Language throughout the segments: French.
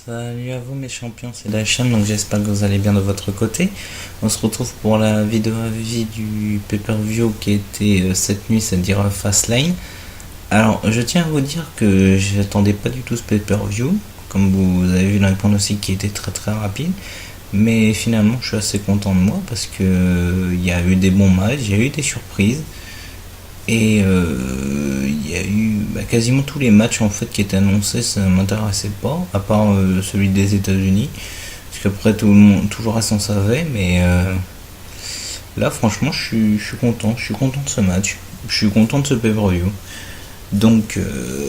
Salut à vous mes champions, c'est Daishan, donc j'espère que vous allez bien de votre côté. On se retrouve pour la vidéo avis du pay-per-view qui était cette nuit, c'est-à-dire Fastlane. Alors je tiens à vous dire que j'attendais pas du tout ce pay-per-view, comme vous avez vu dans les pronostics qui était très très rapide. Mais finalement je suis assez content de moi parce que il y a eu des bons matchs, il y a eu des surprises. Et il y a eu quasiment tous les matchs en fait qui étaient annoncés, ça ne m'intéressait pas, à part celui des États-Unis, parce qu'après tout le monde, tout le reste on savait, mais là franchement je suis content de ce match, je suis content de ce pay-per-view. Donc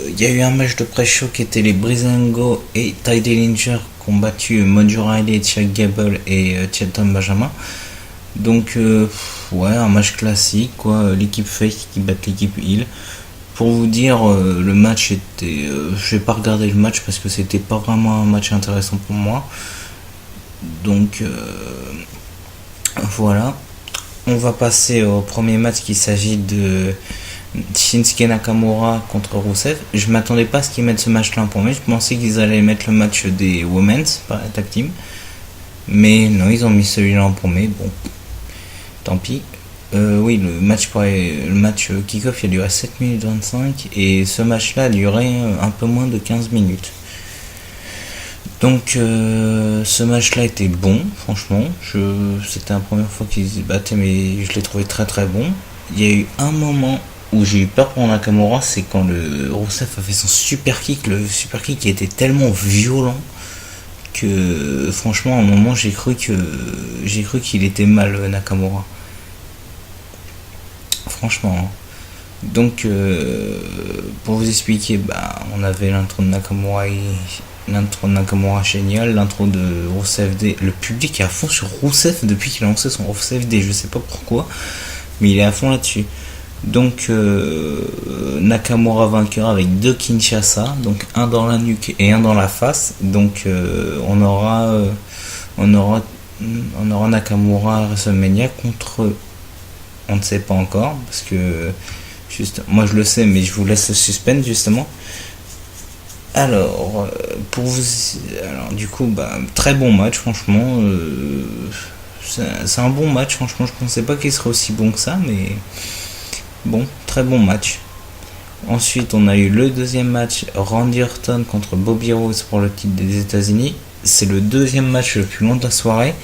il y a eu un match de pré-show qui était les Breezango et Ty Dillinger qui ont battu Mojo Rawley, Chad Gable et Shelton Benjamin. Donc ouais, un match classique quoi, l'équipe face qui bat l'équipe heel. Pour vous dire, le match était, je vais pas regarder le match parce que c'était pas vraiment un match intéressant pour moi. Donc voilà, on va passer au premier match qui s'agit de Shinsuke Nakamura contre Rusev. Je m'attendais pas à ce qu'ils mettent ce match là en premier, je pensais qu'ils allaient mettre le match des Women's par la tag team. Mais non, ils ont mis celui-là en premier, bon. Tant pis. Oui, le match kick-off il a duré 7 minutes 25 et ce match-là a duré un peu moins de 15 minutes. Donc ce match-là était bon, franchement. C'était la première fois qu'ils se battaient, mais je l'ai trouvé très très bon. Il y a eu un moment où j'ai eu peur pour Nakamura, c'est quand le Rusev a fait son super kick. Le super kick qui était tellement violent que franchement à un moment j'ai cru qu'il était mal Nakamura, franchement. Donc pour vous expliquer, on avait l'intro de Nakamura génial, l'intro de Rusev D, le public est à fond sur Rusev depuis qu'il a lancé son Rusev D, je sais pas pourquoi mais il est à fond là-dessus. Donc Nakamura vainqueur avec deux Kinshasa, donc un dans la nuque et un dans la face. Donc on aura Nakamura à WrestleMania contre, on ne sait pas encore parce que juste moi je le sais mais je vous laisse le suspense justement. Alors du coup très bon match franchement. C'est un bon match franchement, je pensais pas qu'il serait aussi bon que ça mais bon, très bon match. Ensuite, on a eu le deuxième match, Randy Orton contre Bobby Rose pour le titre des États-Unis. C'est le deuxième match le plus long de la soirée.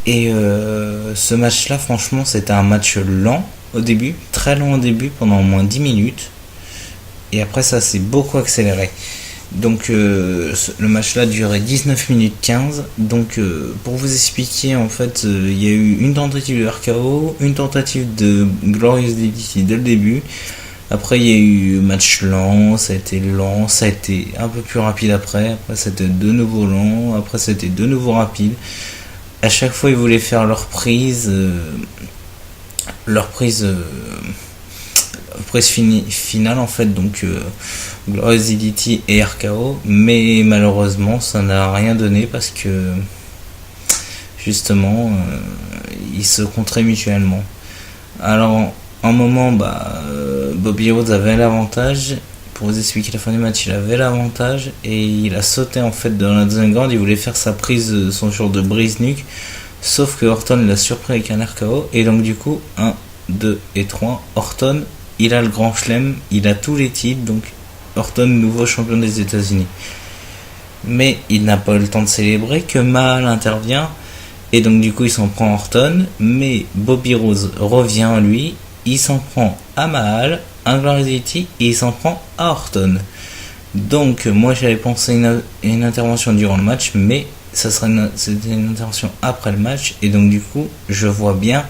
Et ce match-là, franchement, c'était un match lent au début, très lent au début, pendant au moins 10 minutes. Et après, ça s'est beaucoup accéléré. Donc le match là durait 19 minutes 15. Donc pour vous expliquer, en fait il y a eu une tentative de RKO, une tentative de Glorious DDT dès le début. Après il y a eu match lent, ça a été un peu plus rapide après c'était de nouveau lent, après c'était de nouveau rapide. À chaque fois ils voulaient faire leur prise finale en fait, donc Glorious DDT et RKO, mais malheureusement ça n'a rien donné parce que justement ils se contraient mutuellement. Alors un moment Bobby Rhodes avait l'avantage. Pour vous expliquer la fin du match, il avait l'avantage et il a sauté en fait dans la deuxième grande, il voulait faire sa prise, son genre de brise nuque, sauf que Orton l'a surpris avec un RKO et donc du coup 1, 2 et 3, Orton il a le grand chelem, il a tous les titres, donc Orton nouveau champion des États-Unis. Mais il n'a pas eu le temps de célébrer que Mahal intervient et donc du coup il s'en prend à Orton, mais Bobby Rose revient lui, il s'en prend à Mahal, un Gloriosity et il s'en prend à Orton. Donc moi j'avais pensé une intervention durant le match, mais c'était une intervention après le match et donc du coup je vois bien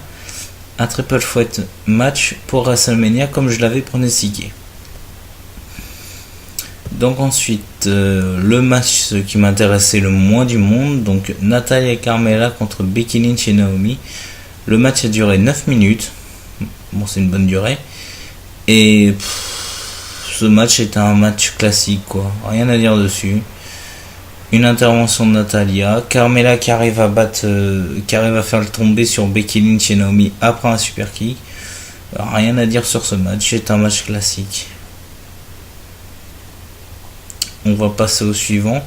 un triple threat match pour WrestleMania comme je l'avais pronostiqué. Donc ensuite le match qui m'intéressait le moins du monde, donc Natalya et Carmella contre Becky Lynch et Naomi. Le match a duré 9 minutes, bon c'est une bonne durée, et ce match était un match classique quoi, rien à dire dessus. Une intervention de Natalya, Carmella qui arrive à faire le tomber sur Becky Lynch et Naomi après un super kick. Rien à dire sur ce match, c'est un match classique. On va passer au suivant.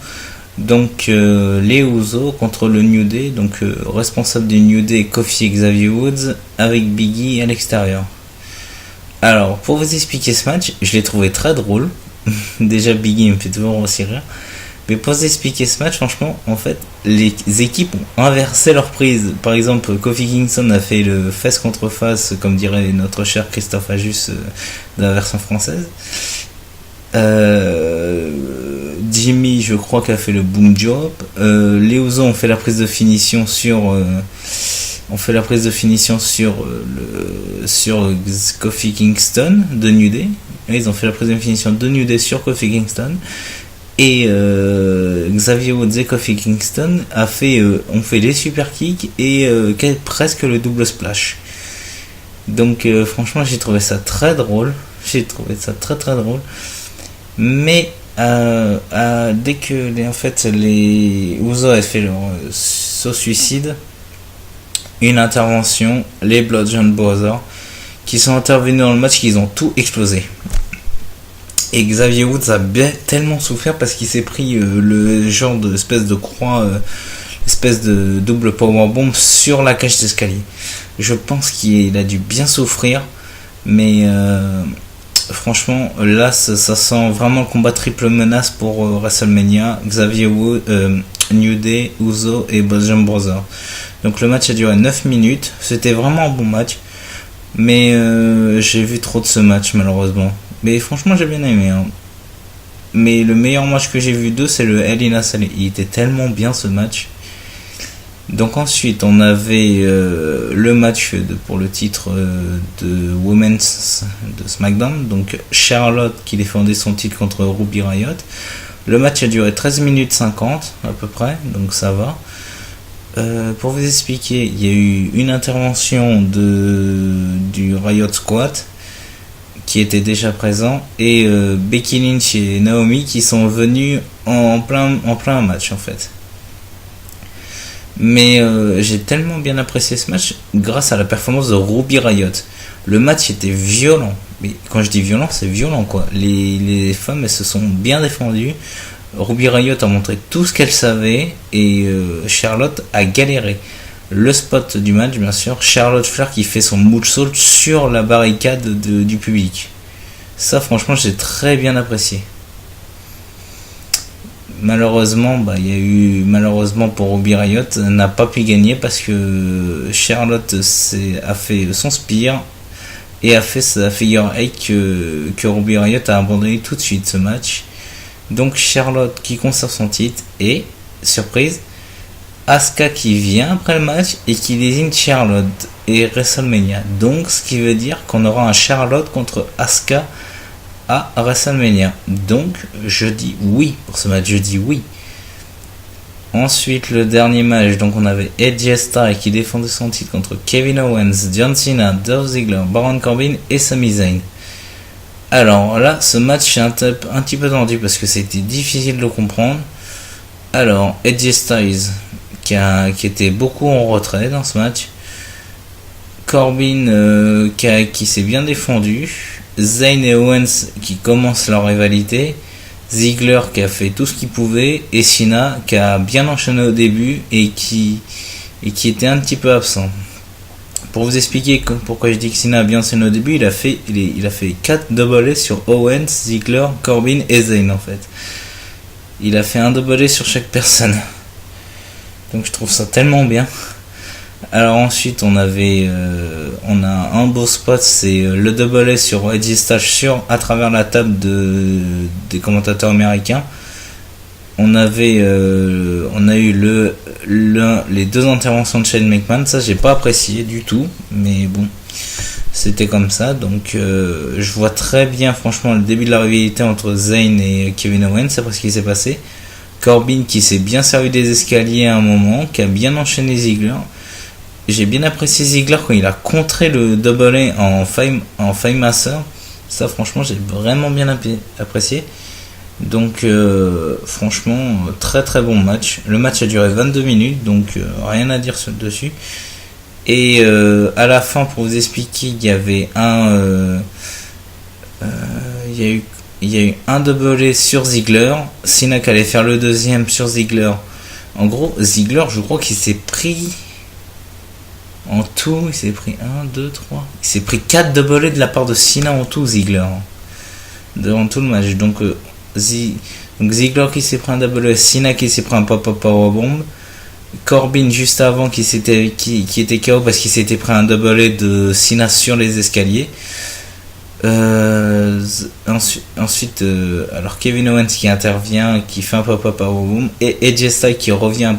Donc les Usos contre le New Day, donc responsable du New Day Kofi et Xavier Woods avec Big E à l'extérieur. Alors pour vous expliquer ce match, je l'ai trouvé très drôle. Déjà Big E me fait toujours aussi rire. Mais pour vous expliquer ce match, franchement, en fait, les équipes ont inversé leur prise. Par exemple, Kofi Kingston a fait le face contre face, comme dirait notre cher Christophe Ajus de la version française. Jimmy, je crois qu'il a fait le boom job. Les Usos ont fait la prise de finition sur Kofi Kingston de New Day. Ils ont fait la prise de finition de New Day sur Kofi Kingston. Et Xavier Woods et Kofi Kingston ont fait les super kicks et presque le double splash. Donc franchement j'ai trouvé ça très drôle. Très drôle. Mais dès que les Usos avaient fait leur saut suicide, une intervention, les Bludgeon Brothers qui sont intervenus dans le match, qu'ils ont tout explosé. Et Xavier Woods a tellement souffert parce qu'il s'est pris le genre d'espèce de croix, espèce de double powerbomb sur la cage d'escalier. Je pense qu'il a dû bien souffrir, mais franchement là ça sent vraiment le combat triple menace pour WrestleMania. Xavier Woods, New Day, Uso et Bludgeon Brothers. Donc le match a duré 9 minutes, c'était vraiment un bon match, mais j'ai vu trop de ce match malheureusement. Mais franchement j'ai bien aimé hein. Mais le meilleur match que j'ai vu d'eux c'est le Hell in a Cell. Il était tellement bien ce match. Donc ensuite on avait le match pour le titre de Women's de SmackDown. Donc Charlotte qui défendait son titre contre Ruby Riott. Le match a duré 13 minutes 50 à peu près, donc ça va. Pour vous expliquer, il y a eu une intervention du Riot Squad qui était déjà présent et Becky Lynch et Naomi qui sont venus en plein match en fait. Mais j'ai tellement bien apprécié ce match grâce à la performance de Ruby Riott. Le match était violent, mais quand je dis violent, c'est violent quoi. Les femmes elles se sont bien défendues. Ruby Riott a montré tout ce qu'elle savait et Charlotte a galéré. Le spot du match, bien sûr, Charlotte Flair qui fait son moonsault sur la barricade du public. Ça, franchement, j'ai très bien apprécié. Malheureusement, malheureusement pour Ruby Riott, n'a pas pu gagner parce que Charlotte a fait son spear et a fait sa figure 8 que Ruby Riott a abandonné tout de suite ce match. Donc Charlotte qui conserve son titre et, surprise, Asuka qui vient après le match et qui désigne Charlotte et WrestleMania. Donc ce qui veut dire qu'on aura un Charlotte contre Asuka à WrestleMania. Donc je dis oui pour ce match, je dis oui. Ensuite le dernier match, donc on avait AJ Styles qui défendait son titre contre Kevin Owens, John Cena, Dolph Ziggler, Baron Corbin et Sami Zayn. Alors là ce match est un petit peu tendu parce que c'était difficile de comprendre. Alors AJ Styles qui était beaucoup en retrait dans ce match, Corbin qui s'est bien défendu, Zayn et Owens qui commencent leur rivalité, Ziggler qui a fait tout ce qu'il pouvait et Cena qui a bien enchaîné au début et qui était un petit peu absent. Pour vous expliquer pourquoi je dis que Cena a bien enchaîné au début, il a fait 4 double A sur Owens, Ziggler, Corbin et Zayn en fait. Il a fait un double A sur chaque personne. Donc je trouve ça tellement bien. Alors ensuite on a un beau spot, c'est le double A sur Eddie Stash à travers la table des commentateurs américains. On a eu les deux interventions de Shane McMahon, ça j'ai pas apprécié du tout, mais bon, c'était comme ça. Donc je vois très bien franchement le début de la rivalité entre Zayn et Kevin Owens, c'est ce qui s'est passé. Corbin qui s'est bien servi des escaliers à un moment, qui a bien enchaîné Ziggler. J'ai bien apprécié Ziggler quand il a contré le double A en Five Master. Ça franchement j'ai vraiment bien apprécié. Donc franchement très très bon match. Le match a duré 22 minutes donc rien à dire dessus. Et à la fin pour vous expliquer il y avait il y a eu un doublé sur Ziggler, Cena qui allait faire le deuxième sur Ziggler. En gros, Ziggler, je crois qu'il s'est pris en tout, il s'est pris 1, 2, 3. Il s'est pris 4 doublés de la part de Cena en tout, Ziggler. Devant tout le match. Donc, Ziggler qui s'est pris un doublé, Cena qui s'est pris un pop-up powerbomb. Corbin juste avant qui était KO parce qu'il s'était pris un doublé de Cena sur les escaliers. Ensuite, alors Kevin Owens qui intervient, qui fait un pop-up powerbomb, et AJ Styles qui revient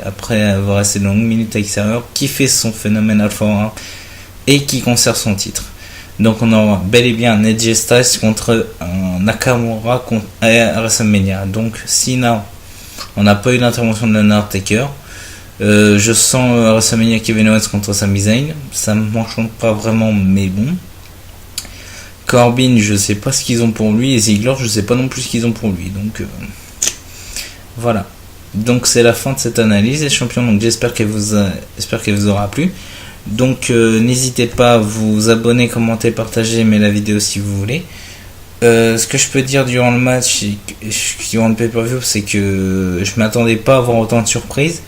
après avoir resté une longue minute à l'extérieur, qui fait son phénoménal forearm et qui conserve son titre. Donc on aura bel et bien un AJ Styles contre un Nakamura à WrestleMania. Donc Cena, on n'a pas eu d'intervention de l'Undertaker. Je sens à WrestleMania Kevin Owens contre Sami Zayn. Ça ne m'enchante pas vraiment, mais bon. Corbin, je sais pas ce qu'ils ont pour lui, et Ziggler, je sais pas non plus ce qu'ils ont pour lui. Donc voilà. Donc c'est la fin de cette analyse, les champions. Donc j'espère qu'elle vous aura plu. Donc n'hésitez pas à vous abonner, commenter, partager, aimer la vidéo si vous voulez. Ce que je peux dire durant le match, durant le pay-per-view, c'est que je m'attendais pas à avoir autant de surprises,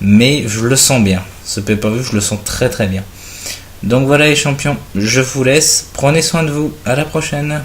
mais je le sens bien. Ce pay-per-view, je le sens très très bien. Donc voilà les champions, je vous laisse, prenez soin de vous, à la prochaine.